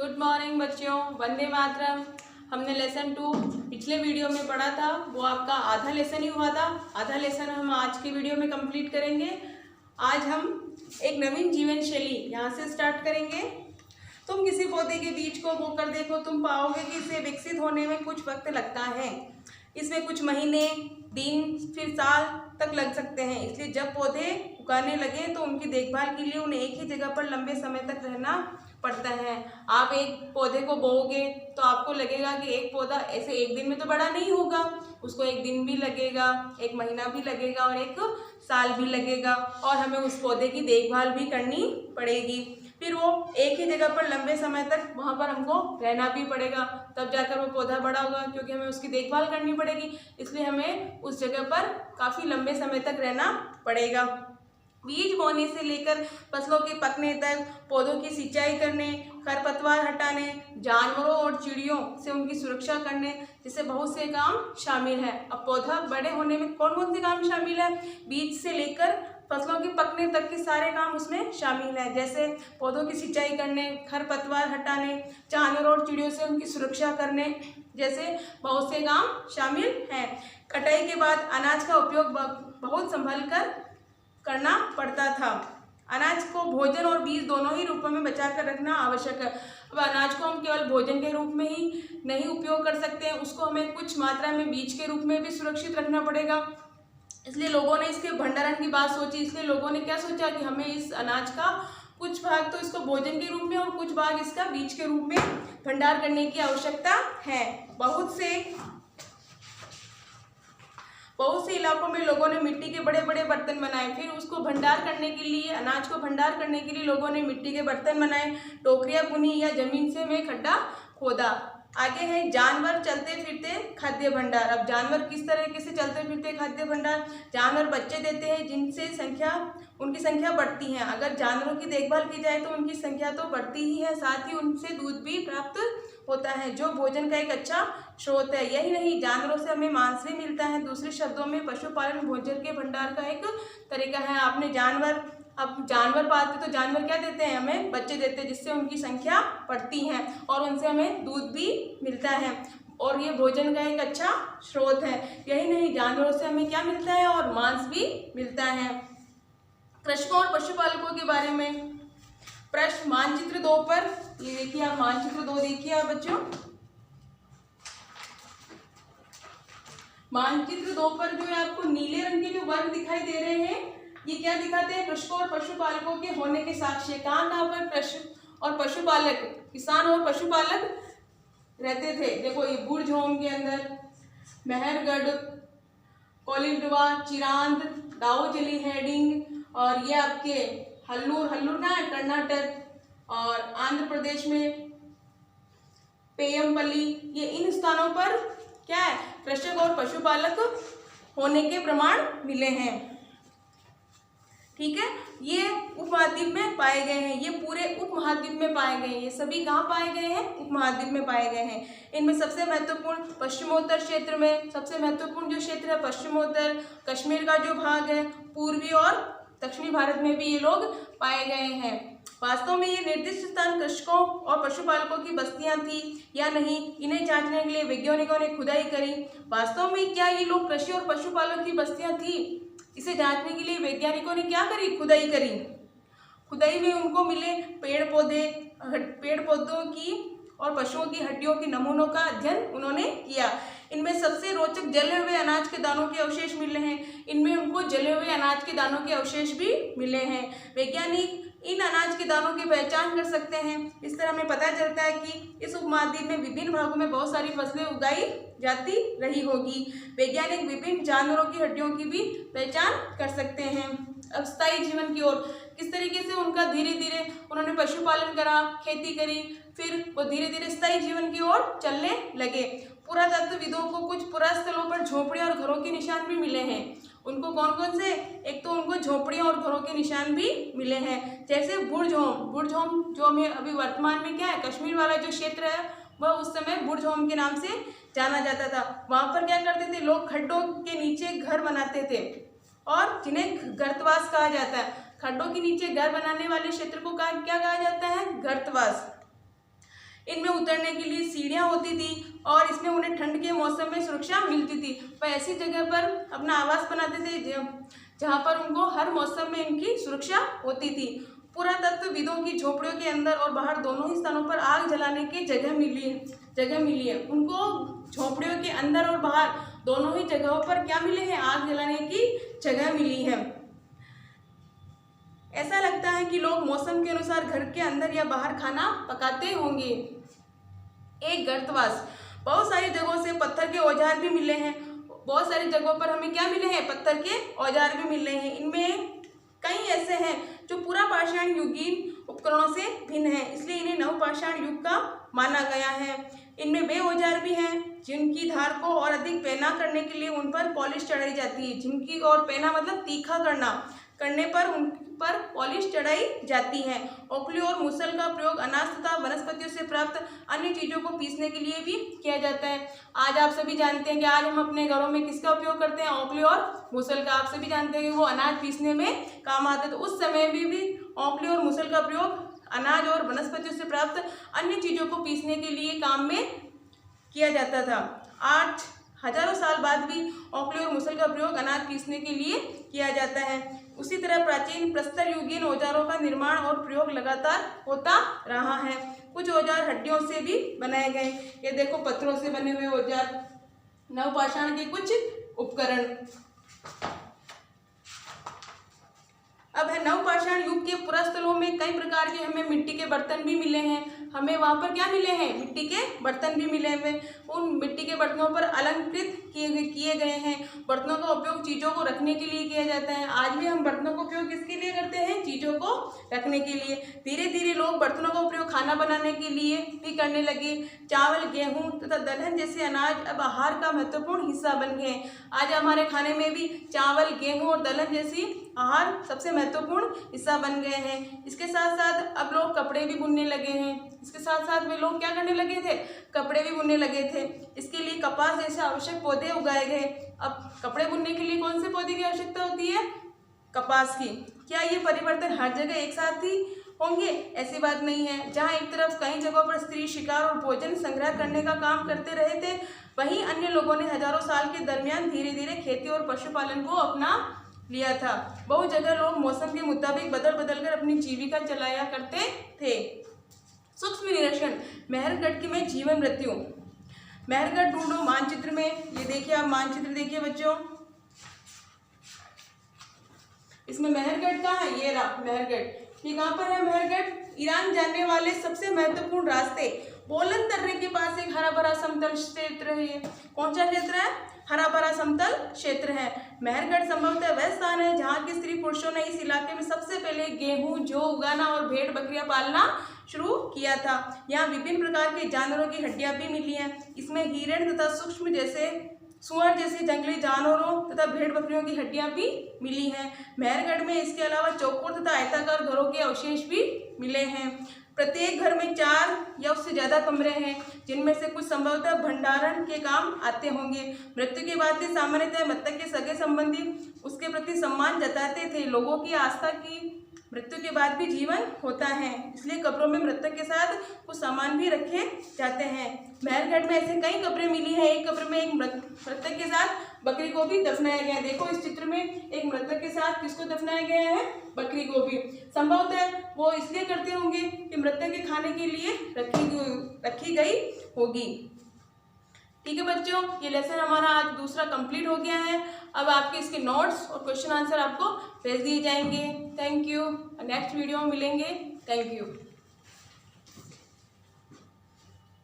Good morning बच्चों, वंदे मातरम। हमने lesson 2 पिछले वीडियो में पढ़ा था, वो आपका आधा लेसन ही हुआ था। आधा लेसन हम आज की वीडियो में कंप्लीट करेंगे। आज हम एक नवीन जीवन शैली यहाँ से स्टार्ट करेंगे। तुम किसी पौधे के बीज को बोकर देखो, तुम पाओगे कि इसे विकसित होने में कुछ वक्त लगता है। इसमें कुछ महीने, दिन, फिर साल तक लग सकते हैं। इसलिए जब पौधे उगाने लगे तो उनकी देखभाल के लिए उन्हें एक ही जगह पर लंबे समय तक रहना पड़ता है। आप एक पौधे को बोओगे तो आपको लगेगा कि एक पौधा ऐसे एक दिन में तो बड़ा नहीं होगा, उसको एक दिन भी लगेगा, एक महीना भी लगेगा और एक साल भी लगेगा, और हमें उस पौधे की देखभाल भी करनी पड़ेगी। फिर वो एक ही जगह पर लंबे समय तक वहाँ पर हमको रहना भी पड़ेगा, तब जाकर वो पौधा बड़ा होगा, क्योंकि हमें उसकी देखभाल करनी पड़ेगी। इसलिए हमें उस जगह पर काफ़ी लंबे समय तक रहना पड़ेगा। बीज बोने से लेकर फसलों के पकने तक पौधों की सिंचाई करने, खरपतवार हटाने, जानवरों और चिड़ियों से उनकी सुरक्षा करने जैसे बहुत से काम शामिल है। अब पौधा बड़े होने में कौन कौन से काम शामिल है? बीज से लेकर फसलों के पकने तक के सारे काम उसमें शामिल है, जैसे पौधों की सिंचाई करने, खरपतवार हटाने, जानवरों और चिड़ियों से उनकी सुरक्षा करने जैसे बहुत से काम शामिल हैं। कटाई के बाद अनाज का उपयोग बहुत संभल कर करना पड़ता था। अनाज को भोजन और बीज दोनों ही रूपों में बचा कर रखना आवश्यक है। अब अनाज को हम केवल भोजन के रूप में ही नहीं उपयोग कर सकते हैं, उसको हमें कुछ मात्रा में बीज के रूप में भी सुरक्षित रखना पड़ेगा। इसलिए लोगों ने इसके भंडारण की बात सोची। इसलिए लोगों ने क्या सोचा कि हमें इस अनाज का कुछ भाग तो इसको भोजन के रूप में और कुछ भाग इसका बीज के रूप में भंडार करने की आवश्यकता है। बहुत से इलाकों में लोगों ने मिट्टी के बड़े बड़े बर्तन बनाए। फिर उसको भंडार करने के लिए, अनाज को भंडार करने के लिए लोगों ने मिट्टी के बर्तन बनाए, टोकरियां बुनी या जमीन से में खड्डा खोदा। आगे है जानवर चलते फिरते खाद्य भंडार। अब जानवर किस तरीके से चलते फिरते खाद्य भंडार? जानवर बच्चे देते हैं जिनसे उनकी संख्या बढ़ती है। अगर जानवरों की देखभाल की जाए तो उनकी संख्या तो बढ़ती ही है, साथ ही उनसे दूध भी प्राप्त होता है जो भोजन का एक अच्छा स्रोत है। यही नहीं, जानवरों से हमें मांस भी मिलता है। दूसरे शब्दों में पशुपालन भोजन के भंडार का एक तरीका है। आपने जानवर पालते तो जानवर क्या देते हैं? हमें बच्चे देते हैं, जिससे उनकी संख्या बढ़ती है और उनसे हमें दूध भी मिलता है और ये भोजन का एक अच्छा स्रोत है। यही नहीं, जानवरों से हमें क्या मिलता है? और मांस भी मिलता है। कृषकों और पशुपालकों के बारे में प्रश्न मानचित्र 2 पर, ये देखिए आप मानचित्र 2 देखिए आप बच्चों। मानचित्र 2 पर जो है आपको नीले रंग के जो वर्ग दिखाई दे रहे हैं, ये क्या दिखाते हैं? कृषकों और पशुपालकों के होने के साक्ष्य। कहाँ पर कृषक और पशुपालक, किसान और पशुपालक रहते थे? देखो ये बुरझोम के अंदर, मेहरगढ़, कोलिडवा, चिरांद, दाऊजली हेडिंग, और ये आपके हल्लूर ना है कर्नाटक, और आंध्र प्रदेश में पेयमपल्ली, ये इन स्थानों पर क्या है? कृषक और पशुपालक होने के प्रमाण मिले हैं। ठीक है, ये उपमहाद्वीप में पाए गए हैं, ये पूरे उपमहाद्वीप में पाए गए हैं। ये सभी कहाँ पाए गए हैं? उपमहाद्वीप में पाए गए हैं। इनमें सबसे महत्वपूर्ण पश्चिमोत्तर क्षेत्र में, सबसे महत्वपूर्ण जो क्षेत्र है पश्चिमोत्तर, कश्मीर का जो भाग है, पूर्वी और दक्षिणी भारत में भी ये लोग पाए गए हैं। वास्तव में ये निर्दिष्ट स्थान कृषकों और पशुपालकों की बस्तियां थी या नहीं, इन्हें जांचने के लिए वैज्ञानिकों ने खुदाई करी। वास्तव में क्या ये लोग कृषि और पशुपालक की बस्तियां थी? इसे जांचने के लिए वैज्ञानिकों ने क्या करी? खुदाई करी। खुदाई में उनको मिले पेड़ पौधों की और पशुओं की हड्डियों के नमूनों का अध्ययन उन्होंने किया। इनमें सबसे रोचक जले हुए अनाज के दानों के अवशेष मिले हैं। इनमें उनको जले हुए अनाज के दानों के अवशेष भी मिले हैं। वैज्ञानिक इन अनाज के दानों की पहचान कर सकते हैं। इस तरह हमें पता चलता है कि इस उपमहाद्वीप में विभिन्न भागों में बहुत सारी फसलें उगाई जाती रही होगी। वैज्ञानिक विभिन्न जानवरों की हड्डियों की भी पहचान कर सकते हैं। अब स्थायी जीवन की ओर, किस तरीके से उनका धीरे धीरे उन्होंने पशुपालन करा, खेती करी, फिर वो धीरे धीरे स्थायी जीवन की ओर चलने लगे। पुरातत्वविदों को कुछ पुरास्थलों पर झोपड़ियां और घरों के निशान भी मिले हैं। उनको कौन कौन से? एक तो उनको झोपड़ियां और घरों के निशान भी मिले हैं, जैसे बुरझोम जो हमें अभी वर्तमान में क्या है, कश्मीर वाला जो क्षेत्र है, वह उस समय बुरझोम के नाम से जाना जाता था। वहाँ पर क्या करते थे लोग? खड्डों के नीचे घर बनाते थे और जिन्हें गर्तवास कहा जाता है। खड्डों के नीचे घर बनाने वाले क्षेत्र को क्या कहा जाता है? गर्तवास। उतरने के लिए सीढ़ियाँ होती थी और इसमें उन्हें ठंड के मौसम में सुरक्षा मिलती थी। वह ऐसी जगह पर अपना आवास बनाते थे जहाँ पर उनको हर मौसम में इनकी सुरक्षा होती थी। पुरातत्वविदों की झोपड़ियों के अंदर और बाहर दोनों ही स्थानों पर आग जलाने की जगह मिली है। उनको झोपड़ियों के अंदर और बाहर दोनों ही जगहों पर क्या मिले हैं? आग जलाने की जगह मिली है। ऐसा लगता है कि लोग मौसम के अनुसार घर के अंदर या बाहर खाना पकाते होंगे। एक गर्तवास, बहुत सारी जगहों से पत्थर के औजार भी मिले हैं। बहुत सारी जगहों पर हमें क्या मिले हैं? पत्थर के औजार भी मिले हैं। इनमें कई ऐसे हैं जो पूरा पाषाण युगीन उपकरणों से भिन्न है, इसलिए इन्हें नवपाषाण युग का माना गया है। इनमें वे औजार भी हैं जिनकी धार को और अधिक पैना करने के लिए उन पर पॉलिश चढ़ाई जाती है। जिनकी और पैना मतलब तीखा करने पर उन पर पॉलिश चढ़ाई जाती है। ओखली और मूसल का प्रयोग अनाज तथा वनस्पतियों से प्राप्त अन्य चीज़ों को पीसने के लिए भी किया जाता है। आज आप सभी जानते हैं कि आज हम अपने घरों में किसका उपयोग करते हैं? ओखली और मूसल का। आप सभी जानते हैं कि वो अनाज पीसने में काम आते थे। उस समय भी ओखली और मूसल का प्रयोग अनाज और वनस्पतियों से प्राप्त अन्य चीज़ों को पीसने के लिए काम में किया जाता था। आज हजारों साल बाद भी ओखली और मूसल का प्रयोग अनाज पीसने के लिए किया जाता है। उसी तरह प्राचीन प्रस्तर युगीन औजारों का निर्माण और प्रयोग लगातार होता रहा है। कुछ औजार हड्डियों से भी बनाए गए। ये देखो पत्थरों से बने हुए औजार, नवपाषाण के कुछ उपकरण। अब है नवपाषाण युग के पुरास्थलों में कई प्रकार के हमें मिट्टी के बर्तन भी मिले हैं। हमें वहाँ पर क्या मिले हैं? मिट्टी के बर्तन भी मिले हुए। उन मिट्टी के बर्तनों पर अलंकृत किए गए हैं। बर्तनों का उपयोग चीज़ों को रखने के लिए किया जाता है। आज भी हम बर्तनों का उपयोग किसके लिए करते हैं? चीज़ों को रखने के लिए। धीरे धीरे लोग बर्तनों का उपयोग खाना बनाने के लिए भी करने लगे। चावल, गेहूँ तथा दलहन जैसे अनाज अब आहार का महत्वपूर्ण हिस्सा बन गए हैं। आज हमारे खाने में भी चावल, गेहूँ और दलहन जैसी आहार सबसे महत्वपूर्ण हिस्सा बन गए हैं। इसके साथ साथ अब लोग कपड़े भी बुनने लगे हैं। इसके साथ साथ वे लोग क्या करने लगे थे? कपड़े भी बुनने लगे थे। इसके लिए कपास जैसे आवश्यक पौधे उगाए गए। अब कपड़े बुनने के लिए कौन से पौधे की आवश्यकता होती है? कपास की। क्या ये परिवर्तन हर जगह एक साथ ही होंगे? ऐसी बात नहीं है। जहाँ एक तरफ कई जगहों पर स्त्री शिकार और भोजन संग्रह करने का काम करते रहे थे, वहीं अन्य लोगों ने हजारों साल के दरमियान धीरे धीरे खेती और पशुपालन को अपना लिया था। बहुत जगह लोग मौसम के मुताबिक बदल कर अपनी जीविका चलाया करते थे। सूक्ष्म निरीक्षण, मेहरगढ़ में जीवन मृत्यु। मेहरगढ़ ढूंढो मानचित्र में। ये देखिए, आप मानचित्र देखिए बच्चों। इसमें मेहरगढ़ कहाँ है? ये रहा मेहरगढ़। ये कहाँ पर है मेहरगढ़? ईरान जाने वाले सबसे महत्वपूर्ण रास्ते बोलन दर्रे के पास एक हरा भरा समतल क्षेत्र है। कौन सा क्षेत्र है? हरा भरा समतल क्षेत्र है। मेहरगढ़ संभवतः वह स्थान है जहाँ के स्त्री पुरुषों ने इस इलाके में सबसे पहले गेहूं, जौ उगाना और भेड़ बकरियां पालना शुरू किया था। यहाँ विभिन्न प्रकार के जानवरों की हड्डियां भी मिली हैं। इसमें हिरण तथा सूक्ष्म जैसे सुअर जैसे जंगली जानवरों तथा भेड़ बकरियों की हड्डियां भी मिली हैं। मेहरगढ़ में इसके अलावा चौकोर तथा आयताकार घरों के अवशेष भी मिले हैं। प्रत्येक घर में 4 या उससे ज़्यादा कमरे हैं, जिनमें से कुछ संभवतः भंडारण के काम आते होंगे। मृत्यु के बाद भी सामान्यतः मृतक के सगे संबंधी उसके प्रति सम्मान जताते थे। लोगों की आस्था की मृत्यु के बाद भी जीवन होता है, इसलिए कब्रों में मृतक के साथ कुछ सामान भी रखे जाते हैं। मेहरगढ़ में ऐसे कई कब्रें मिली हैं। एक कब्र में एक मृतक के साथ बकरी को भी दफनाया गया है। देखो इस चित्र में एक मृतक के साथ किसको दफनाया गया है? बकरी को भी। संभवतः वो इसलिए करते होंगे कि मृतक के खाने के लिए रखी गई होगी। ठीक है बच्चों, ये लेसन हमारा आज दूसरा कंप्लीट हो गया है। अब आपके इसके नोट्स और क्वेश्चन आंसर आपको भेज दिए जाएंगे। Thank you. नेक्स्ट वीडियो में मिलेंगे। Thank you.